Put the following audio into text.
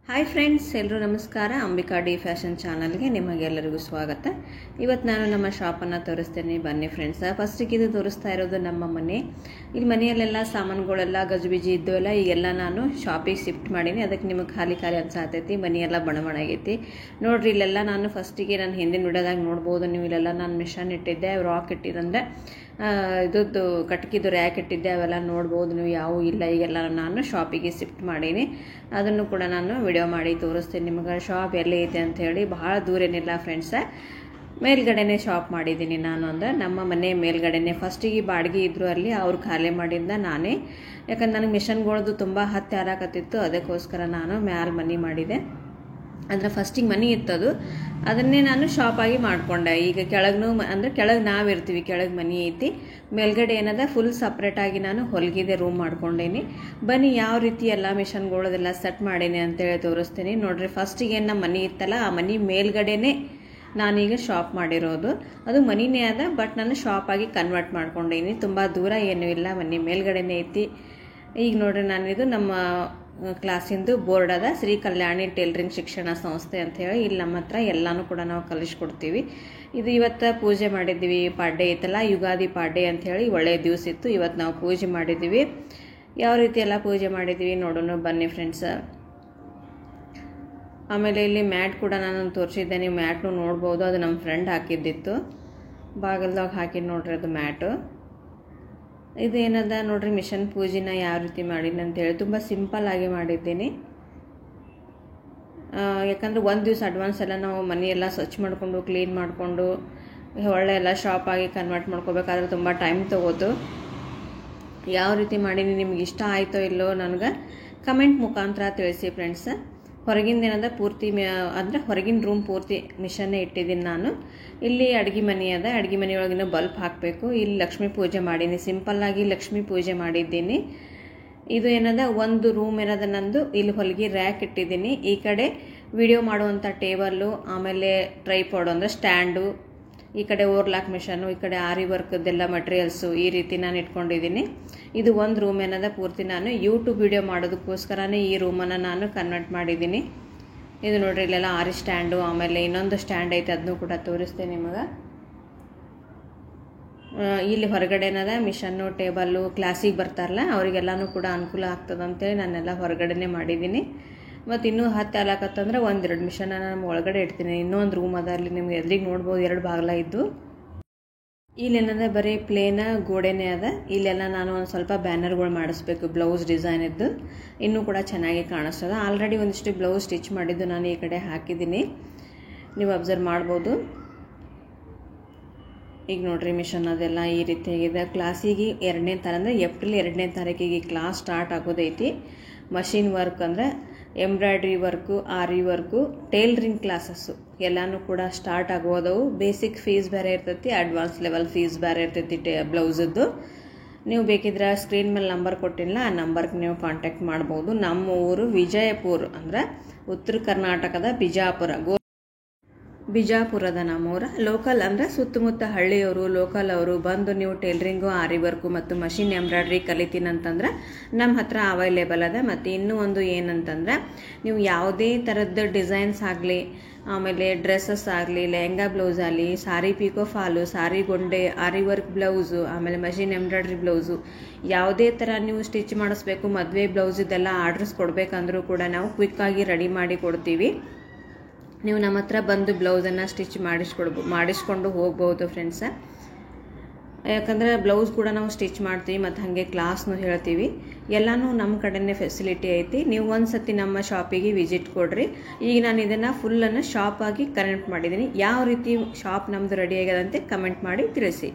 Hi friends, ಎಲ್ಲರೂ ನಮಸ್ಕಾರ. Ambika D fashion ಚಾನಲ್ಗೆ ನಿಮಗೆಲ್ಲರಿಗೂ ಸ್ವಾಗತ. ಇವತ್ತು ನಾನು ನಮ್ಮ ಶಾಪನ್ನು ತೋರಿಸ್ತೇನೆ, ಬನ್ನಿ ಫ್ರೆಂಡ್ಸ್. ಫಸ್ಟಿಗೆ ಇದು ತೋರಿಸ್ತಾ ಇರೋದು ನಮ್ಮ ಮನೆ. ಇಲ್ಲಿ ಮನೆಯಲ್ಲೆಲ್ಲ ಸಾಮಾನುಗಳೆಲ್ಲ ಗಜಿಬಿಜಿ ಇದ್ದವೆಲ್ಲ ಈಗೆಲ್ಲ ನಾನು ಶಾಪಿಗೆ ಶಿಫ್ಟ್ ಮಾಡೀನಿ. ಅದಕ್ಕೆ ನಿಮಗೆ ಖಾಲಿ ಅನ್ಸಾತೈತಿ, ಮನೆಯೆಲ್ಲ ಬಣ ಆಗೈತಿ. ನೋಡ್ರಿ, ಇಲ್ಲೆಲ್ಲ ನಾನು ಫಸ್ಟಿಗೆ ನಾನು ಹಿಂದಿನ ವಿಡಿಯೋದಾಗ ನೋಡ್ಬೋದು ನೀವು. ಇಲ್ಲೆಲ್ಲ ನಾನು ಮಿಷನ್ ಇಟ್ಟಿದ್ದೆ, ರಾಕ್ ಇಟ್ಟಿದ್ದಂದ್ರೆ ಇದ್ದು ಕಟ್ಕಿದ್ದು ರ್ಯಾಕ್ ಇಟ್ಟಿದ್ದೆ, ಅವೆಲ್ಲ ನೋಡ್ಬೋದು ನೀವು. ಯಾವೂ ಇಲ್ಲ, ಈಗೆಲ್ಲ ನಾನು ಶಾಪಿಗೆ ಶಿಫ್ಟ್ ಮಾಡೀನಿ. ಅದನ್ನು ಕೂಡ ನಾನು ವಿಡಿಯೋ ಮಾಡಿ ತೋರಿಸ್ತೀನಿ ನಿಮಗೆ. ಶಾಪ್ ಎಲ್ಲಿ ಐತೆ ಅಂಥೇಳಿ, ಬಹಳ ದೂರ ಏನಿಲ್ಲ ಫ್ರೆಂಡ್ಸ. ಮೇಲ್ಗಡೆನೇ ಶಾಪ್ ಮಾಡಿದ್ದೀನಿ ನಾನು. ಅಂದ್ರೆ ನಮ್ಮ ಮನೆ ಮೇಲ್ಗಡೆನೆ. ಫಸ್ಟಿಗೆ ಬಾಡಿಗೆ ಇದ್ರು ಅಲ್ಲಿ, ಅವ್ರು ಖಾಲಿ ಮಾಡಿಂದ ನಾನೇ, ಯಾಕಂದ್ರೆ ನನಗೆ ಮಿಷನ್ಗಳದ್ದು ತುಂಬ ಹತ್ತಿ ಹಾರಾಕತ್ತಿತ್ತು. ಅದಕ್ಕೋಸ್ಕರ ನಾನು ಮ್ಯಾಲೆ ಮನೆ ಮಾಡಿದೆ. ಅಂದರೆ ಫಸ್ಟಿಗೆ ಮನೆ ಇತ್ತದು, ಅದನ್ನೇ ನಾನು ಶಾಪಾಗಿ ಮಾಡಿಕೊಂಡೆ. ಈಗ ಕೆಳಗೂ ಅಂದರೆ ಕೆಳಗೆ ನಾವಿರ್ತೀವಿ, ಕೆಳಗೆ ಮನೆ ಐತಿ. ಮೇಲ್ಗಡೆ ಏನದ ಫುಲ್ ಸಪ್ರೇಟಾಗಿ ನಾನು ಹೊಲಿಗೆ ರೂಮ್ ಮಾಡ್ಕೊಂಡೇನಿ. ಬನ್ನಿ ಯಾವ ರೀತಿ ಎಲ್ಲ ಮಿಷನ್ಗಳದೆಲ್ಲ ಸೆಟ್ ಮಾಡೀನಿ ಅಂತೇಳಿ ತೋರಿಸ್ತೀನಿ. ನೋಡ್ರಿ, ಫಸ್ಟಿಗೆ ಏನು ನಮ್ಮ ಮನೆ ಇತ್ತಲ್ಲ, ಆ ಮನೆ ಮೇಲ್ಗಡೆನೇ ನಾನೀಗ ಶಾಪ್ ಮಾಡಿರೋದು. ಅದು ಮನಿನೇ ಅದ, ಬಟ್ ನಾನು ಶಾಪಾಗಿ ಕನ್ವರ್ಟ್ ಮಾಡ್ಕೊಂಡೀನಿ. ತುಂಬ ದೂರ ಏನೂ ಇಲ್ಲ, ಮನೆ ಮೇಲ್ಗಡೆನೇ ಐತಿ. ಈಗ ನೋಡ್ರಿ, ನಾನಿದು ನಮ್ಮ ಕ್ಲಾಸಿಂದು ಬೋರ್ಡ್ ಅದ, ಶ್ರೀ ಕಲ್ಯಾಣಿ ಟೇಲರಿಂಗ್ ಶಿಕ್ಷಣ ಸಂಸ್ಥೆ ಅಂಥೇಳಿ. ಇಲ್ಲಿ ನಮ್ಮ ಹತ್ರ ಎಲ್ಲನೂ ಕೂಡ ನಾವು ಕಲಿಸ್ಕೊಡ್ತೀವಿ. ಇದು ಇವತ್ತು ಪೂಜೆ ಮಾಡಿದ್ದೀವಿ. ಪಾಡ್ಯ ಐತಲ್ಲ, ಯುಗಾದಿ ಪಾಡ್ಯ ಅಂಥೇಳಿ ಒಳ್ಳೆಯ ದಿವಸ ಇತ್ತು. ಇವತ್ತು ನಾವು ಪೂಜೆ ಮಾಡಿದ್ದೀವಿ. ಯಾವ ರೀತಿ ಎಲ್ಲ ಪೂಜೆ ಮಾಡಿದ್ದೀವಿ ನೋಡೋಣ ಬನ್ನಿ ಫ್ರೆಂಡ್ಸ್. ಆಮೇಲೆ ಇಲ್ಲಿ ಮ್ಯಾಟ್ ಕೂಡ ನಾನು ತೋರಿಸಿದ್ದೆ, ನೀವು ಮ್ಯಾಟ್ನು ನೋಡ್ಬೋದು. ಅದು ನಮ್ಮ ಫ್ರೆಂಡ್ ಹಾಕಿದ್ದಿತ್ತು, ಬಾಗಲ್ದಾಗ ಹಾಕಿದ್ದು ನೋಡ್ರಿ ಅದು ಮ್ಯಾಟು. ಇದೇನದ ನೋಡ್ರಿ, ಮಿಷನ್ ಪೂಜೆನ ಯಾವ ರೀತಿ ಮಾಡೀನಿ ಅಂತೇಳಿ ತುಂಬ ಸಿಂಪಲ್ ಆಗಿ ಮಾಡಿದ್ದೀನಿ. ಯಾಕಂದ್ರೆ ಒಂದು ದಿವಸ ಅಡ್ವಾನ್ಸ್ ಎಲ್ಲ ನಾವು ಮನೆಯೆಲ್ಲ ಸ್ವಚ್ಛ ಮಾಡಿಕೊಂಡು ಕ್ಲೀನ್ ಮಾಡಿಕೊಂಡು ಒಳ್ಳೆ ಎಲ್ಲ ಶಾಪಾಗಿ ಕನ್ವರ್ಟ್ ಮಾಡ್ಕೋಬೇಕಾದ್ರೆ ತುಂಬ ಟೈಮ್ ತೊಗೋತು. ಯಾವ ರೀತಿ ಮಾಡೀನಿ, ನಿಮ್ಗೆ ಇಷ್ಟ ಆಯಿತೋ ಇಲ್ಲೋ ನನಗೆ ಕಮೆಂಟ್ ಮುಖಾಂತರ ತಿಳಿಸಿ ಫ್ರೆಂಡ್ಸ್. ಹೊರಗಿಂದ ಏನದ ಪೂರ್ತಿ ಅಂದರೆ ಹೊರಗಿನ ರೂಮ್ ಪೂರ್ತಿ ಮಿಷನ್ನೇ ಇಟ್ಟಿದ್ದೀನಿ ನಾನು. ಇಲ್ಲಿ ಅಡುಗೆ ಮನೆ ಅದ, ಅಡುಗೆ ಮನೆಯೊಳಗಿನ ಬಲ್ಬ್ ಹಾಕಬೇಕು. ಇಲ್ಲಿ ಲಕ್ಷ್ಮೀ ಪೂಜೆ ಮಾಡೀನಿ, ಸಿಂಪಲ್ಲಾಗಿ ಲಕ್ಷ್ಮೀ ಪೂಜೆ ಮಾಡಿದ್ದೀನಿ. ಇದು ಏನದ ಒಂದು ರೂಮ್ ಏನದ ನಂದು. ಇಲ್ಲಿ ಹೊಲಿಗೆ ರ್ಯಾಕ್ ಇಟ್ಟಿದ್ದೀನಿ. ಈ ಕಡೆ ವಿಡಿಯೋ ಮಾಡುವಂಥ ಟೇಬಲ್ಲು, ಆಮೇಲೆ ಟ್ರೈಪಾಡ್ ಅಂದರೆ ಸ್ಟ್ಯಾಂಡು, ಈ ಕಡೆ ಓವರ್ಲಾಕ್ ಮಿಷನ್ನು, ಈ ಕಡೆ ಆರಿ ವರ್ಕ್ದೆಲ್ಲ ಮಟೀರಿಯಲ್ಸು, ಈ ರೀತಿ ನಾನು ಇಟ್ಕೊಂಡಿದ್ದೀನಿ. ಇದು ಒಂದು ರೂಮ್ ಏನದ ಪೂರ್ತಿ ನಾನು ಯೂಟ್ಯೂಬ್ ವಿಡಿಯೋ ಮಾಡೋದಕ್ಕೋಸ್ಕರನೇ ಈ ರೂಮನ್ನು ನಾನು ಕನ್ವರ್ಟ್ ಮಾಡಿದ್ದೀನಿ. ಇದು ನೋಡ್ರಿ, ಇಲ್ಲೆಲ್ಲ ಆರಿ ಸ್ಟ್ಯಾಂಡು, ಆಮೇಲೆ ಇನ್ನೊಂದು ಸ್ಟ್ಯಾಂಡ್ ಐತೆ, ಅದನ್ನು ಕೂಡ ತೋರಿಸ್ತೇನೆ ನಿಮಗೆ. ಇಲ್ಲಿ ಹೊರಗಡೆ ಏನದ ಮಿಷನ್ನು, ಟೇಬಲ್ಲು, ಕ್ಲಾಸಿಗೆ ಬರ್ತಾರಲ್ಲ ಅವರಿಗೆಲ್ಲನೂ ಕೂಡ ಅನುಕೂಲ ಆಗ್ತದಂತೇಳಿ ನಾನೆಲ್ಲ ಹೊರಗಡೆನೇ ಮಾಡಿದ್ದೀನಿ. ಮತ್ತು ಇನ್ನೂ ಹತ್ತಿ ಹಾಲಾಕತ್ತಂದ್ರೆ ಒಂದೆರಡು ಮಿಷನ್ನ ನಾನು ಒಳಗಡೆ ಇಡ್ತೀನಿ. ಇನ್ನೊಂದು ರೂಮ್ ಅದ, ಅಲ್ಲಿ ನಿಮ್ಗೆ ಎದುರಿಗೆ ನೋಡ್ಬೋದು, 2 ಬಾಗಿಲ ಇದ್ದು. ಇಲ್ಲೇನದ ಬರೀ ಪ್ಲೇನ ಗೋಡೆನೇ ಅದ. ಇಲ್ಲೆಲ್ಲ ನಾನು ಒಂದು ಸ್ವಲ್ಪ ಬ್ಯಾನರ್ಗಳು ಮಾಡಿಸ್ಬೇಕು, ಬ್ಲೌಸ್ ಡಿಸೈನ್ ಇದ್ದು, ಇನ್ನೂ ಕೂಡ ಚೆನ್ನಾಗಿ ಕಾಣಿಸ್ತದೆ. ಆಲ್ರೆಡಿ ಒಂದಿಷ್ಟು ಬ್ಲೌಸ್ ಸ್ಟಿಚ್ ಮಾಡಿದ್ದು ನಾನು ಈ ಕಡೆ ಹಾಕಿದ್ದೀನಿ, ನೀವು ಅಬ್ಸರ್ವ್ ಮಾಡ್ಬೋದು. ಈಗ ನೋಡ್ರಿ, ಮಿಷನ್ ಅದೆಲ್ಲ ಈ ರೀತಿ ಆಗಿದೆ. ಕ್ಲಾಸಿಗೆ 2ನೇ ತಾರೀಕು ಅಂದರೆ ಏಪ್ರಿಲ್ 2ನೇ ತಾರೀಕಿಗೆ ಕ್ಲಾಸ್ ಸ್ಟಾರ್ಟ್ ಆಗೋದೈತಿ. ಮಷಿನ್ ವರ್ಕ್ ಅಂದರೆ ಎಂಬ್ರಾಯ್ಡ್ರಿ ವರ್ಕು, ಆರಿ ವರ್ಕು, ಟೇಲರಿಂಗ್ ಕ್ಲಾಸಸ್ಸು ಎಲ್ಲನೂ ಕೂಡ ಸ್ಟಾರ್ಟ್ ಆಗೋದವು. ಬೇಸಿಕ್ ಫೀಸ್ ಬೇರೆ ಇರ್ತೈತಿ, ಅಡ್ವಾನ್ಸ್ ಲೆವೆಲ್ ಫೀಸ್ ಬೇರೆ ಇರ್ತೈತಿ ಬ್ಲೌಸದ್ದು. ನೀವು ಬೇಕಿದ್ರೆ ಸ್ಕ್ರೀನ್ ಮೇಲೆ ನಂಬರ್ ಕೊಟ್ಟಿಲ್ಲ, ಆ ನಂಬರ್ಗೆ ನೀವು ಕಾಂಟ್ಯಾಕ್ಟ್ ಮಾಡ್ಬೋದು. ನಮ್ಮ ಊರು ವಿಜಯಪುರ, ಅಂದರೆ ಉತ್ತರ ಕರ್ನಾಟಕದ ಬಿಜಾಪುರದ ನಮ್ಮೂರ. ಲೋಕಲ್ ಅಂದರೆ ಸುತ್ತಮುತ್ತ ಹಳ್ಳಿಯವರು, ಲೋಕಲ್ ಅವರು ಬಂದು ನೀವು ಟೇಲರಿಂಗು, ಆರಿ ವರ್ಕು ಮತ್ತು ಮಷಿನ್ ಎಂಬ್ರಾಯ್ಡ್ರಿ ಕಲಿತೀನಂತಂದ್ರೆ ನಮ್ಮ ಹತ್ರ ಅವೈಲೇಬಲ್ ಅದ. ಮತ್ತು ಇನ್ನೂ ಒಂದು ಏನಂತಂದ್ರೆ, ನೀವು ಯಾವುದೇ ಥರದ್ದು ಡಿಸೈನ್ಸ್ ಆಗಲಿ, ಆಮೇಲೆ ಡ್ರೆಸ್ಸಸ್ ಆಗಲಿ, ಲೆಹಂಗಾ ಬ್ಲೌಸ್ ಆಗಲಿ, ಸಾರಿ ಪಿಕೋ ಫಾಲು, ಸಾರಿ ಗೊಂಡೆ, ಆರಿ ವರ್ಕ್ ಬ್ಲೌಸು, ಆಮೇಲೆ ಮಷಿನ್ ಎಂಬ್ರಾಯ್ಡ್ರಿ ಬ್ಲೌಸು, ಯಾವುದೇ ಥರ ನೀವು ಸ್ಟಿಚ್ ಮಾಡಿಸ್ಬೇಕು, ಮದುವೆ ಬ್ಲೌಸ್ ಇದೆಲ್ಲ ಆರ್ಡ್ರಸ್ ಕೊಡಬೇಕಂದ್ರೂ ಕೂಡ ನಾವು ಕ್ವಿಕ್ಕಾಗಿ ರೆಡಿ ಮಾಡಿ ಕೊಡ್ತೀವಿ. ನೀವು ನಮ್ಮ ಹತ್ರ ಬಂದು ಬ್ಲೌಸನ್ನು ಸ್ಟಿಚ್ ಮಾಡಿಸ್ಕೊಂಡು ಹೋಗ್ಬೋದು ಫ್ರೆಂಡ್ಸ. ಯಾಕಂದರೆ ಬ್ಲೌಸ್ ಕೂಡ ನಾವು ಸ್ಟಿಚ್ ಮಾಡ್ತೀವಿ ಮತ್ತು ಹಾಗೆ ಕ್ಲಾಸ್ನು ಹೇಳ್ತೀವಿ. ಎಲ್ಲನೂ ನಮ್ಮ ಕಡೆಯೇ ಫೆಸಿಲಿಟಿ ಐತಿ. ನೀವು ಒಂದು ಸತಿ ನಮ್ಮ ಶಾಪಿಗೆ ವಿಸಿಟ್ ಕೊಡ್ರಿ. ಈಗ ನಾನು ಇದನ್ನು ಫುಲ್ಲನ್ನು ಶಾಪಾಗಿ ಕನೆಕ್ಟ್ ಮಾಡಿದ್ದೀನಿ. ಯಾವ ರೀತಿ ಶಾಪ್ ನಮ್ಮದು ರೆಡಿ ಆಗ್ಯದಂತೆ ಕಮೆಂಟ್ ಮಾಡಿ ತಿಳಿಸಿ.